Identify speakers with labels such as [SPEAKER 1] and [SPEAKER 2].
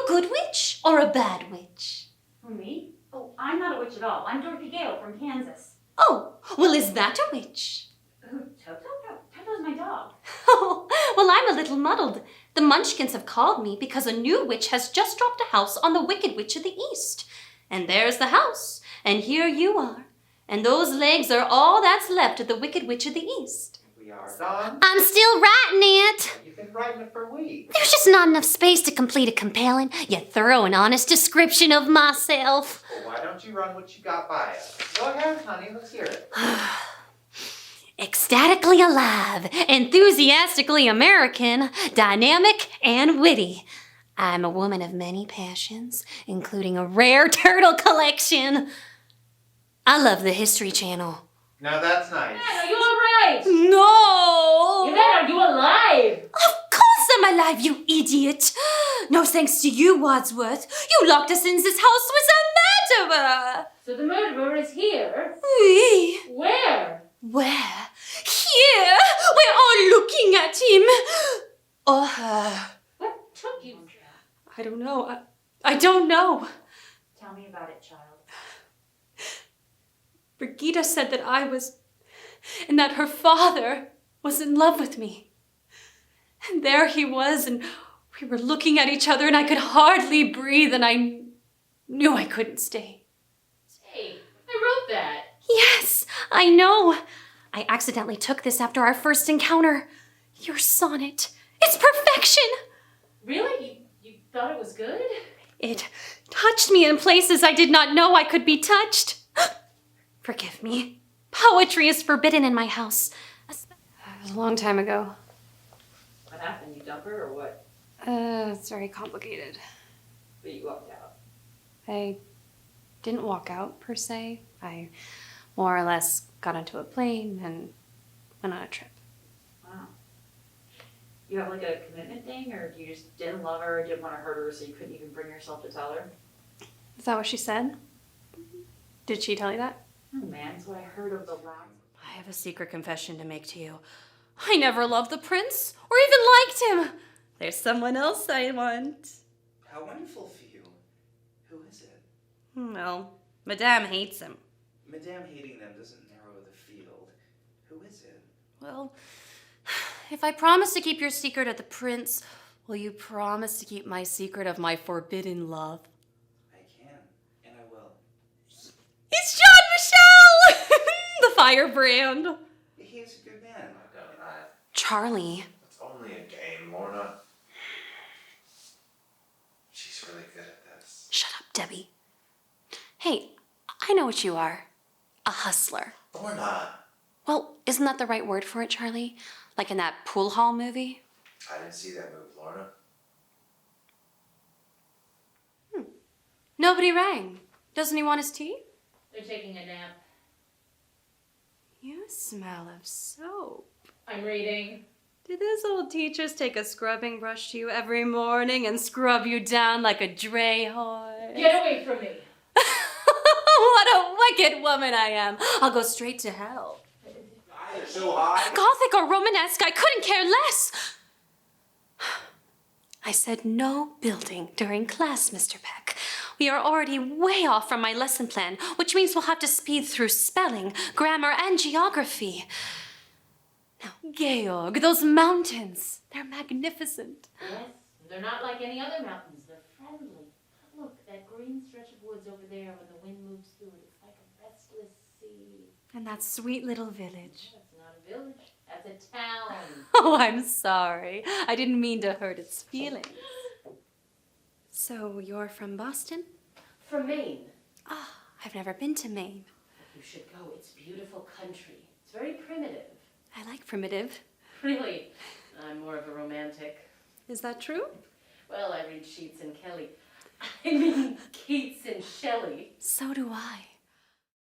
[SPEAKER 1] good witch or a bad witch?
[SPEAKER 2] Who, me? Oh, I'm not a witch at all. I'm Dorothy Gale from Kansas.
[SPEAKER 1] Oh, well, is that a witch?
[SPEAKER 2] Who, Toto? No, Toto's my dog.
[SPEAKER 1] Oh, well, I'm a little muddled. The Munchkins have called me because a new witch has just dropped a house on the Wicked Witch of the East. And there's the house, and here you are. And those legs are all that's left of the Wicked Witch of the East.
[SPEAKER 3] We are done.
[SPEAKER 1] I'm still writing it.
[SPEAKER 3] You've been writing it for weeks.
[SPEAKER 1] There's just not enough space to complete a compelling, yet thorough and honest description of myself.
[SPEAKER 3] Well, why don't you run what you got by us? Go ahead, honey. Let's hear it.
[SPEAKER 1] Ecstatically alive, enthusiastically American, dynamic and witty. I'm a woman of many passions, including a rare turtle collection. I love the History Channel.
[SPEAKER 3] Now that's nice.
[SPEAKER 2] Dad, are you all right?
[SPEAKER 1] No!
[SPEAKER 2] Dad, are you alive?
[SPEAKER 1] Of course I'm alive, you idiot! No thanks to you, Wadsworth. You locked us in this house with a murderer!
[SPEAKER 2] So the murderer is here?
[SPEAKER 1] Oui.
[SPEAKER 2] Where?
[SPEAKER 1] Where? Here! We're all looking at him! Or her.
[SPEAKER 2] What took you?
[SPEAKER 1] I don't know. I don't know.
[SPEAKER 2] Tell me about it, child.
[SPEAKER 1] Brigida said that I was, and that her father was in love with me. And there he was, and we were looking at each other, and I could hardly breathe, and I knew I couldn't stay.
[SPEAKER 2] Say, I wrote that.
[SPEAKER 1] Yes, I know. I accidentally took this after our first encounter. Your sonnet. It's perfection.
[SPEAKER 2] Really? You thought it was good?
[SPEAKER 1] It touched me in places I did not know I could be touched. Forgive me. Poetry is forbidden in my house. It was a long time ago.
[SPEAKER 2] What happened? You dump her or what?
[SPEAKER 1] It's very complicated.
[SPEAKER 2] But you walked out.
[SPEAKER 1] I didn't walk out, per se. I more or less got onto a plane and went on a trip.
[SPEAKER 2] Wow. You have like a commitment thing, or you just didn't love her, didn't want to hurt her, so you couldn't even bring yourself to tell her?
[SPEAKER 1] Is that what she said? Did she tell you that?
[SPEAKER 2] Oh man, that's what I heard of the last.
[SPEAKER 1] I have a secret confession to make to you. I never loved the prince, or even liked him. There's someone else I want.
[SPEAKER 3] How wonderful for you. Who is it?
[SPEAKER 1] Well, Madame hates him.
[SPEAKER 3] Madame hating them doesn't narrow the field. Who is it?
[SPEAKER 1] Well, if I promise to keep your secret of the prince, will you promise to keep my secret of my forbidden love?
[SPEAKER 3] I can, and I will.
[SPEAKER 1] It's John Michel! The firebrand.
[SPEAKER 3] He is a good man.
[SPEAKER 1] Charlie.
[SPEAKER 3] It's only a game, Lorna. She's really good at this.
[SPEAKER 1] Shut up, Debbie. Hey, I know what you are. A hustler.
[SPEAKER 3] Lorna!
[SPEAKER 1] Well, isn't that the right word for it, Charlie? Like in that pool hall movie?
[SPEAKER 3] I didn't see that move, Lorna.
[SPEAKER 1] Nobody rang. Doesn't he want his tea?
[SPEAKER 2] They're taking a nap.
[SPEAKER 1] You smell of soap.
[SPEAKER 2] I'm reading.
[SPEAKER 1] Did those old teachers take a scrubbing brush to you every morning and scrub you down like a dray horse?
[SPEAKER 2] Get away from me.
[SPEAKER 1] What a wicked woman I am. I'll go straight to hell.
[SPEAKER 3] It's so high.
[SPEAKER 1] Gothic or Romanesque, I couldn't care less. I said no building during class, Mr. Peck. We are already way off from my lesson plan, which means we'll have to speed through spelling, grammar, and geography. Now, Georg, those mountains, they're magnificent.
[SPEAKER 2] Yes, they're not like any other mountains. They're friendly. Look, that green stretch of woods over there when the wind moves through it. It's like a restless sea.
[SPEAKER 1] And that sweet little village.
[SPEAKER 2] That's not a village. That's a town.
[SPEAKER 1] Oh, I'm sorry. I didn't mean to hurt its feelings. So, you're from Boston?
[SPEAKER 2] From Maine.
[SPEAKER 1] Ah, I've never been to Maine.
[SPEAKER 2] You should go. It's beautiful country. It's very primitive.
[SPEAKER 1] I like primitive.
[SPEAKER 2] Really? I'm more of a romantic.
[SPEAKER 1] Is that true?
[SPEAKER 2] Well, I read Sheets and Kelly. I mean, Keats and Shelley.
[SPEAKER 1] So do I.